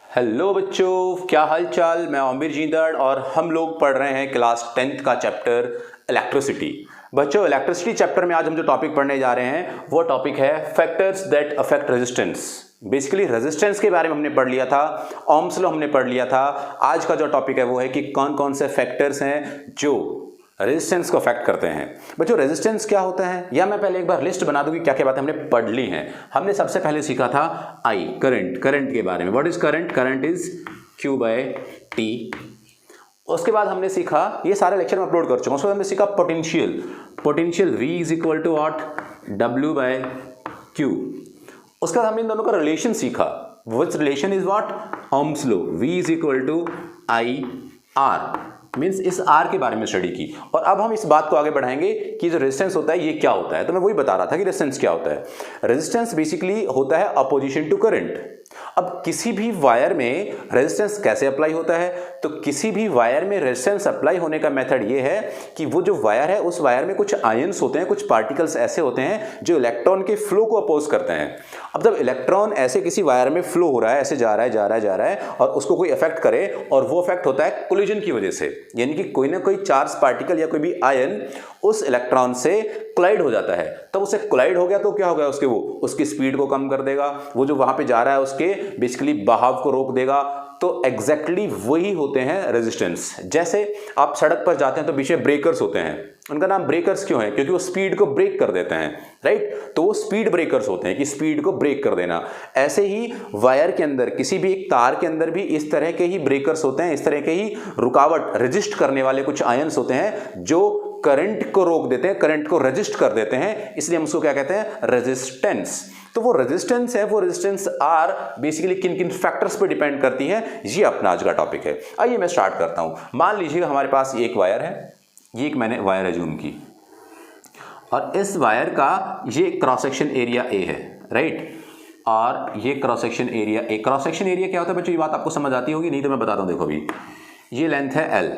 Hello बच्चों, क्या हाल चाल। मैं आमिर जींदड़ और हम लोग पढ़ रहे हैं क्लास 10th का चैप्टर इलेक्ट्रिसिटी। बच्चों, इलेक्ट्रिसिटी चैप्टर में आज हम जो टॉपिक पढ़ने जा रहे हैं वो टॉपिक है factors that affect resistance. Basically resistance के बारे में हमने पढ़ लिया था, ओम्स लॉ हमने पढ़ लिया था। आज का जो टॉपिक है वो है कि कौन कौन से फैक्टर्स हैं जो रेजिस्टेंस को अफेक्ट करते हैं। बच्चों, रेजिस्टेंस क्या होता है या मैं पहले एक बार लिस्ट बना दूं कि क्या क्या बातें हमने पढ़ ली हैं। हमने सबसे पहले सीखा था आई, करंट के बारे में। What is current? Current is Q by T. उसके बाद हमने सीखा, ये सारे लेक्चर में अपलोड कर चुका हूं, उसके बाद हमने सीखा potential V is equal to what? W by Q। उसके बाद हमने इन दोनों का रिलेशन सीखा। Which relation is what? Ohm's law. V is equal to I R, means इस आर के बारे में स्टडी की। और अब हम इस बात को आगे बढ़ाएंगे कि जो रेजिस्टेंस होता है ये क्या होता है। तो मैं वही बता रहा था कि रेजिस्टेंस क्या होता है। रेजिस्टेंस बेसिकली होता है अपोजिशन टू करंट। अब किसी भी वायर में रेजिस्टेंस कैसे अप्लाई होता है? तो किसी भी वायर में रेजिस्टेंस अप्लाई होने का मेथड ये है कि वो जो वायर है उस वायर में कुछ आयंस होते हैं, कुछ पार्टिकल्स ऐसे होते हैं जो इलेक्ट्रॉन के फ्लो को अपोज करते हैं। अब जब इलेक्ट्रॉन ऐसे किसी वायर में फ्लो हो रहा है, ऐसे जा रहा है और उसको कोई इफेक्ट करे, और वो इफेक्ट होता है कोलिजन की वजह से, यानी कि कोई ना कोई चार्ज पार्टिकल या कोई भी आयन उस इलेक्ट्रॉन से कोलाइड हो जाता है। तब उससे कोलाइड हो गया तो क्या हो गया? उसकी स्पीड को कम कर देगा, वो जो वहां पे जा रहा है उसके बेसिकली बहाव को रोक देगा। तो एग्जैक्टली वही होते हैं रेजिस्टेंस। जैसे आप सड़क पर जाते हैं तो पीछे ब्रेकर्स होते हैं, उनका नाम ब्रेकर्स क्यों है? क्योंकि वो स्पीड को ब्रेक कर देते हैं, राइट? तो वो स्पीड ब्रेकर्स होते हैं कि स्पीड को ब्रेक कर देना। ऐसे ही वायर के अंदर, किसी भी एक तार के अंदर भी इस तरह के ही ब्रेकर्स होते हैं, इस तरह के ही रुकावट रेजिस्ट करने वाले कुछ आयंस होते हैं जो करंट को रोक देते हैं, करंट को रेजिस्ट कर देते हैं। इसलिए हम उसको क्या कहते हैं? रेजिस्टेंस। तो वो रेजिस्टेंस है, वो रेजिस्टेंस आर बेसिकली किन किन फैक्टर्स पे डिपेंड करती है, ये अपना आज का टॉपिक है। आइए मैं स्टार्ट करता हूं। मान लीजिएगा हमारे पास एक वायर है, ये एक मैंने वायर है जूम की, और इस वायर का ये क्रॉस सेक्शन एरिया ए है, राइट? और ये cross section area A. Cross section area क्या होता है बच्चों? ये बात आपको समझ आती होगी, नहीं तो मैं बताता हूं। देखो अभी ये लेंथ है L।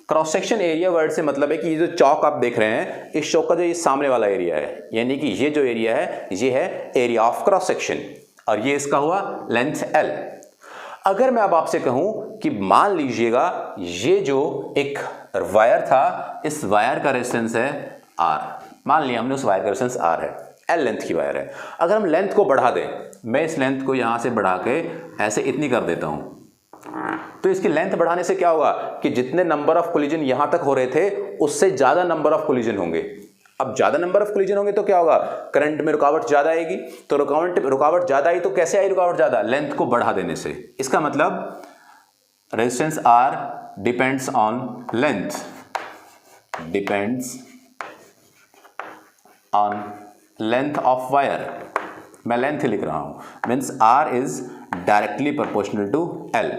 Cross section area word से मतलब है कि ये जो चौक आप देख रहे हैं, इस चौक का जो ये सामने वाला एरिया है, यानी कि ये जो एरिया है ये है एरिया ऑफ क्रॉस सेक्शन, और ये इसका हुआ लेंथ L। अगर मैं अब आपसे कहूं कि मान लीजिएगा ये जो एक वायर था, इस वायर का रेजिस्टेंस है R। मान लिया हमने उस वायर का रेजिस्टेंस R है, L लेंथ की वायर है। अगर हम लेंथ को बढ़ा दें, मैं इस लेंथ को यहां से बढ़ा के ऐसे इतनी कर देता हूं, तो इसकी लेंथ बढ़ाने से क्या होगा कि जितने नंबर ऑफ कोलिजन यहां तक हो रहे थे उससे ज्यादा नंबर ऑफ कोलिजन होंगे। अब ज्यादा नंबर ऑफ कोलिजन होंगे तो क्या होगा? करंट में रुकावट ज्यादा आएगी। तो रुकावट ज्यादा आई तो कैसे आई रुकावट ज्यादा? लेंथ को बढ़ा देने से। इसका मतलब resistance R depends on length, depends on length of wire. मैं लेंथ लिख रहा हूं, means R is directly proportional to L।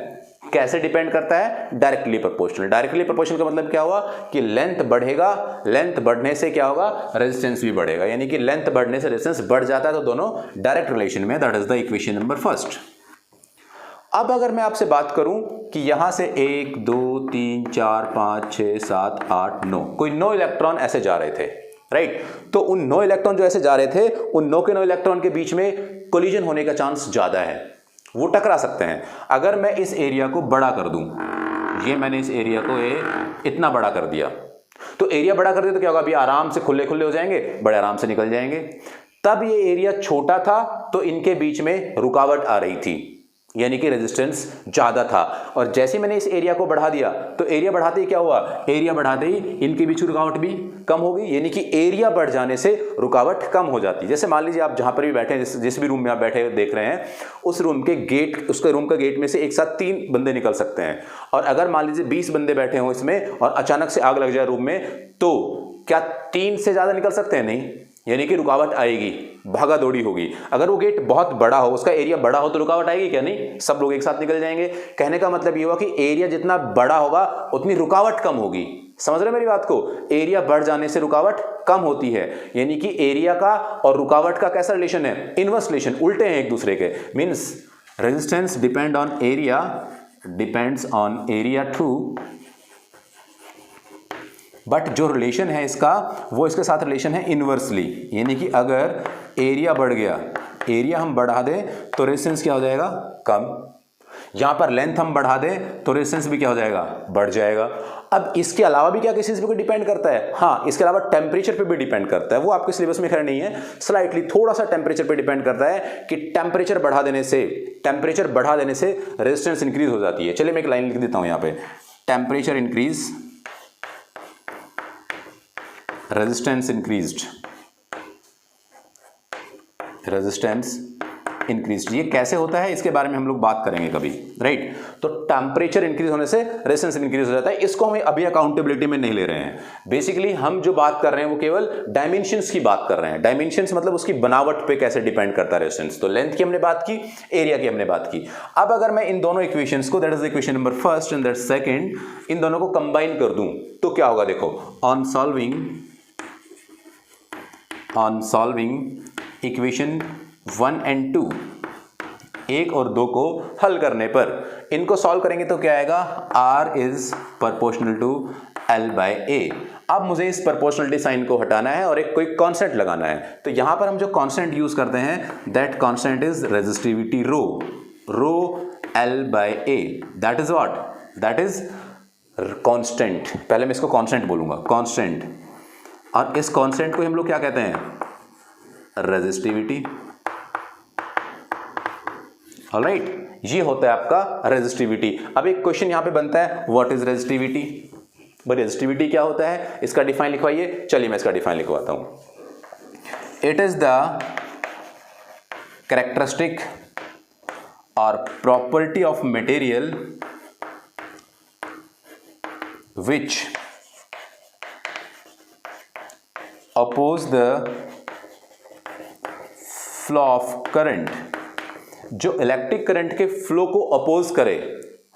कैसे डिपेंड करता है? Directly proportional. डायरेक्टली प्रोपोर्शनल का मतलब क्या हुआ कि लेंथ बढ़ेगा, लेंथ बढ़ने से क्या होगा? रेजिस्टेंस भी बढ़ेगा। यानी कि लेंथ बढ़ने से रेजिस्टेंस बढ़ जाता है, तो दोनों डायरेक्ट रिलेशन में। That is the equation number first. अब अगर मैं आपसे बात करूं कि यहां से 1 2 3 4 5 6 7 8 9 कोई 9 इलेक्ट्रॉन ऐसे जा रहे थे, राइट? तो उन 9 इलेक्ट्रॉन जो ऐसे जा रहे थे, उन 9 के 9 इलेक्ट्रॉन के बीच में कोलिजन होने का चांस ज्यादा है, वो टकरा सकते हैं। अगर मैं इस एरिया को बड़ा कर दूं, ये मैंने इस एरिया को इतना बड़ा कर दिया, तो एरिया बड़ा कर दिया तो क्या होगा? अभी आराम से खुले खुले हो जाएंगे, बड़े आराम से निकल जाएंगे। तब ये एरिया छोटा था तो इनके बीच में रुकावट आ रही थी, यानी कि रेजिस्टेंस ज्यादा था। और जैसे मैंने इस एरिया को बढ़ा दिया तो एरिया बढ़ाते ही क्या हुआ? एरिया बढ़ाते ही इनके बीच रुकावट भी कम हो गई, यानी कि एरिया बढ़ जाने से रुकावट कम हो जाती है। जैसे मान लीजिए आप जहां पर भी बैठे हैं, जिस भी रूम में आप बैठे देख रहे हैं, उस रूम के गेट, उसके रूम का गेट में से एक साथ 3 बंदे निकल सकते हैं। और अगर मान लीजिए 20 बंदे बैठे हो इसमें और अचानक से आग लग जाए रूम में, तो क्या 3 से ज्यादा निकल सकते हैं? नहीं, यानी कि रुकावट आएगी, भागा दौड़ी होगी। अगर वो गेट बहुत बड़ा हो, उसका एरिया बड़ा हो, तो रुकावट आएगी क्या? नहीं, सब लोग एक साथ निकल जाएंगे। कहने का मतलब ये हुआ कि एरिया जितना बड़ा होगा उतनी रुकावट कम होगी। समझ रहे मेरी बात को? एरिया बढ़ जाने से रुकावट कम होती है, यानी कि एरिया का और रुकावट का कैसा रिलेशन है? इनवर्स रिलेशन, उल्टे हैं एक दूसरे के। Means resistance depend on area, depends on area too, but जो रिलेशन है इसका, वो इसके साथ रिलेशन है इनवर्सली। यानी कि अगर एरिया बढ़ गया, एरिया हम बढ़ा दें तो रेजिस्टेंस क्या हो जाएगा? कम। यहां पर लेंथ हम बढ़ा दें तो रेजिस्टेंस भी क्या हो जाएगा, बढ़ जाएगा। अब इसके अलावा भी क्या किसी चीज पे डिपेंड करता है, हाँ इसके अलावा टेम्परेचर पे भी डिपेंड करता है, वो आपके सिलेबस में खैर नहीं है, स्लाइटली थोड़ा सा टेम्परेचर पे डिपेंड करता है कि टेम्परेचर बढ़ा देने से रेजिस्टेंस इंक्रीज हो जाती है। चलिए मैं एक लाइन लिख देता हूं यहां पे, temperature increase resistance increased, resistance increase. ये कैसे होता है इसके बारे में हम लोग बात करेंगे कभी, राइट। तो टेम्परेचर इंक्रीज होने से रेजिस्टेंस इंक्रीज हो जाता है, इसको हम अभी अकाउंटेबिलिटी में नहीं ले रहे हैं। बेसिकली हम जो बात कर रहे हैं वो केवल डायमेंशंस की बात कर रहे हैं। डायमेंशंस मतलब उसकी बनावट पे कैसे डिपेंड करता है रेजिस्टेंस। तो लेंथ की हमने बात की, एरिया की हमने बात की। अब अगर मैं इन दोनों इक्वेशंस को, that is equation number first and that second, इन दोनों को कंबाइन कर दूं तो क्या होगा, देखो ऑन सॉल्विंग इक्वेशन 1 एंड 2, 1 और 2 को हल करने पर इनको सॉल्व करेंगे तो क्या आएगा, R is proportional to L by A। अब मुझे इस प्रोपोर्शनलिटी साइन को हटाना है और एक कोई कांस्टेंट लगाना है। तो यहां पर हम जो कांस्टेंट यूज करते हैं that constant is resistivity rho L by A। That is what, that is constant. पहले मैं इसको कांस्टेंट बोलूंगा, कांस्टेंट। और इस कांस्टेंट को हम लोग क्या कहते हैं, रेजिस्टिविटी। ऑलराइट, ये होता है आपका रेजिस्टिविटी। अब एक क्वेश्चन यहां पे बनता है, व्हाट इज रेजिस्टिविटी। भाई रेजिस्टिविटी क्या होता है, इसका डिफाइन लिखवाइए। चलिए मैं इसका डिफाइन लिखवाता हूं। इट इज द कैरेक्टरिस्टिक और property of material which oppose the flow of current, जो इलेक्ट्रिक करंट के फ्लो को अपोज करे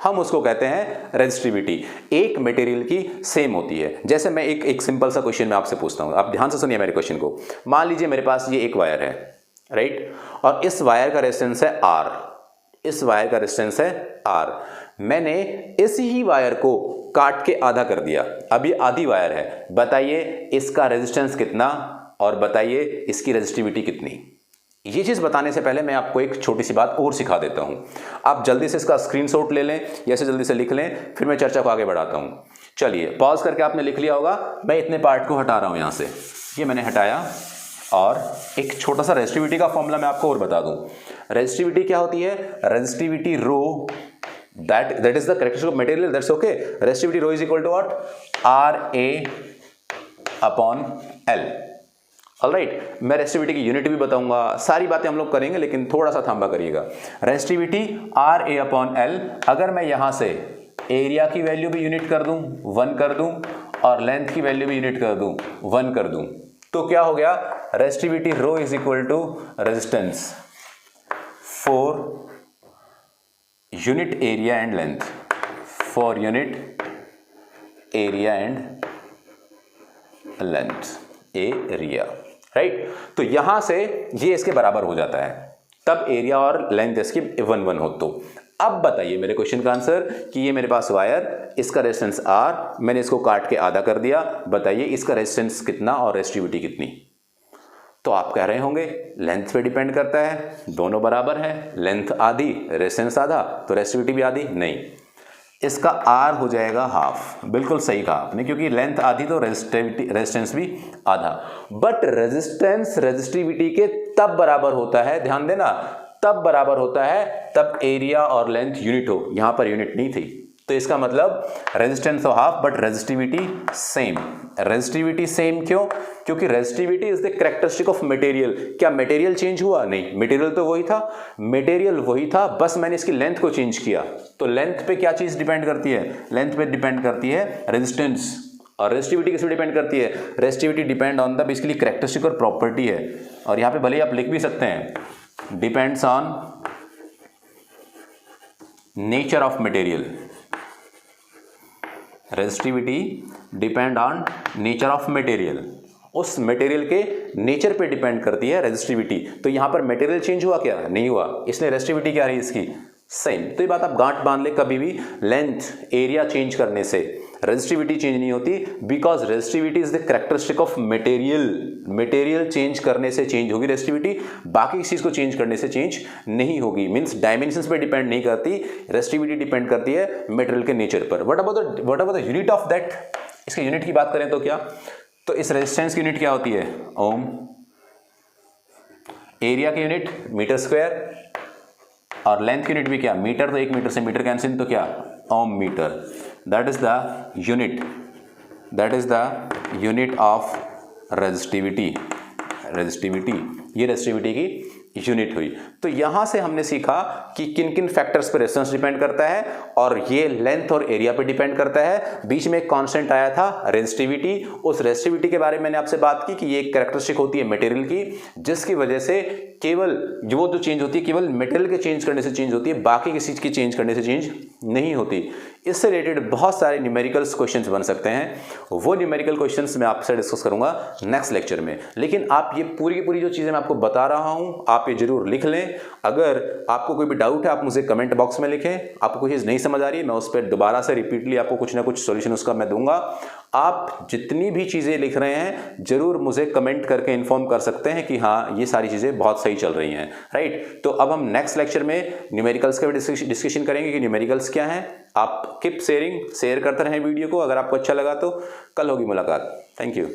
हम उसको कहते हैं रेजिस्टिविटी। एक मटेरियल की सेम होती है। जैसे मैं एक सिंपल सा क्वेश्चन मैं आपसे पूछता हूं, आप ध्यान से सुनिए मेरे क्वेश्चन को। मान लीजिए मेरे पास ये एक वायर है, राइट, और इस वायर का रेजिस्टेंस है R, इस वायर का रेजिस्टेंस है R। मैंने इस ही वायर को काट के आधा कर दिया, अब ये आधी वायर है। बताइए इसका रेजिस्टेंस कितना और बताइए इसकी रेजिस्टिविटी कितनी। ये चीज बताने से पहले मैं आपको एक छोटी सी बात और सिखा देता हूं। आप जल्दी से इसका स्क्रीनशॉट ले लें या इसे जल्दी से लिख लें, फिर मैं चर्चा को आगे बढ़ाता हूं। चलिए पॉज करके आपने लिख लिया होगा। मैं इतने पार्ट को हटा रहा हूं, यहां से ये मैंने हटाया। और एक छोटा सा रेजिस्टिविटी का फॉर्मूला मैं आपको और बता दूं। रेजिस्टिविटी क्या होती है, resistivity rho, that is the characteristic of material, that's okay. Resistivity rho is equal to what, RA upon L। Alright, मैं रेजिस्टिविटी की यूनिट भी बताऊंगा, सारी बातें हम लोग करेंगे, लेकिन थोड़ा सा थांबा करिएगा। रेजिस्टिविटी RA अपॉन L, अगर मैं यहां से एरिया की वैल्यू भी यूनिट कर दूं 1 कर दूं और लेंथ की वैल्यू भी यूनिट कर दूं 1 कर दूं, तो क्या हो गया, resistivity rho is equal to resistance for unit area and length, for unit area and length, area, right. तो यहां से ये इसके बराबर हो जाता है, तब एरिया और लेंथ इसकी 1 1 हो। तो अब बताइए मेरे क्वेश्चन का आंसर कि ये मेरे पास वायर, इसका रेजिस्टेंस R, मैंने इसको काट के आधा कर दिया। बताइए इसका रेजिस्टेंस कितना और रेजिस्टिविटी कितनी। तो आप कह रहे होंगे लेंथ पे डिपेंड करता है, दोनों बराबर है, लेंथ आधी रेजिस्टेंस आधा, तो रेजिस्टिविटी भी आधी। नहीं, इसका R हो जाएगा हाफ। बिल्कुल सही कहा आपने, क्योंकि लेंथ आधी तो रेजिस्टेंस भी आधा। बट रेजिस्टेंस रेजिस्टिविटी के तब बराबर होता है, ध्यान देना, तब बराबर होता है तब एरिया और लेंथ यूनिट हो। यहां पर यूनिट नहीं थी, तो इसका मतलब रेजिस्टेंस तो half but resistivity same. Resistivity same क्यों, क्योंकि resistivity is the characteristic of material. क्या मटेरियल चेंज हुआ, नहीं, मटेरियल तो वही था, मटेरियल वही था, बस मैंने इसकी लेंथ को चेंज किया। तो लेंथ पे क्या चीज डिपेंड करती है, लेंथ पे डिपेंड करती है रेजिस्टेंस। और रेजिस्टिविटी किस पे डिपेंड करती है, resistivity depend on the basically characteristic और प्रॉपर्टी है। और यहां पे भले ही आप लिख भी सकते हैं, depends on nature of material. Resistivity depend on nature of material, उस मटेरियल के नेचर पे डिपेंड करती है रेजिस्टिविटी। तो यहां पर मटेरियल चेंज हुआ क्या, नहीं हुआ, इसलिए रेजिस्टिविटी क्या रही इसकी सेम। तो ये बात आप गांठ बांध ले, कभी भी लेंथ एरिया चेंज करने से रेजिस्टिविटी चेंज नहीं होती, because resistivity is the characteristic of material change करने से चेंज होगी रेजिस्टिविटी, बाकी किसी चीज को चेंज करने से चेंज नहीं होगी। मींस डायमेंशंस पे डिपेंड नहीं करती, रेजिस्टिविटी डिपेंड करती है मटेरियल के नेचर पर। What about the unit of that, इसके यूनिट की बात करें तो क्या, तो इस रेजिस्टेंस की यूनिट क्या होती है, ओम। एरिया की यूनिट मीटर स्क्वायर, और लेंथ की यूनिट भी क्या, मीटर, तो 1 मीटर से मीटर कैंसिल तो क्या, ohm metre. That is the unit, of resistivity. ये रेजिस्टिविटी की यूनिट हुई। तो यहां से हमने सीखा कि किन किन फैक्टर्स पर रेजिस्टेंस डिपेंड करता है, और ये लेंथ और एरिया पे डिपेंड करता है। बीच में एक कांस्टेंट आया था रेजिस्टिविटी, उस रेजिस्टिविटी के बारे में मैंने आपसे बात की कि ये एक कैरेक्टरिस्टिक होती है मटेरियल की, जिसकी वजह से केवल जो चेंज होती है केवल मटेरियल के चेंज करने से चेंज होती है, बाकी किसी चीज की चेंज करने से चेंज नहीं होती। इससे रिलेटेड बहुत सारे न्यूमेरिकल्स क्वेश्चंस बन सकते हैं, वो न्यूमेरिकल क्वेश्चंस मैं आपसे डिस्कस करूंगा नेक्स्ट लेक्चर में। लेकिन आप ये पूरी की पूरी जो चीजें मैं आपको बता रहा हूं, आप ये जरूर लिख लें। अगर आपको कोई भी डाउट है आप मुझे कमेंट बॉक्स में लिखें, आपको कोई चीज़ नहीं समझ आ रही है मैं उस पर दोबारा से रिपीटली आपको कुछ ना कुछ सॉल्यूशन उसका मैं दूंगा। आप जितनी भी चीज़ें लिख रहे हैं जरूर मुझे कमेंट करके इन्फॉर्म कर सकते हैं कि हाँ ये सारी चीज़ें बहुत सही चल रही हैं, राइट। तो अब हम नेक्स्ट लेक्चर में न्यूमेरिकल्स का भी डिस्कशन करेंगे कि न्यूमेरिकल्स क्या हैं। आप कीप शेयर करते रहें वीडियो को, अगर आपको अच्छा लगा तो कल होगी मुलाकात। Thank you.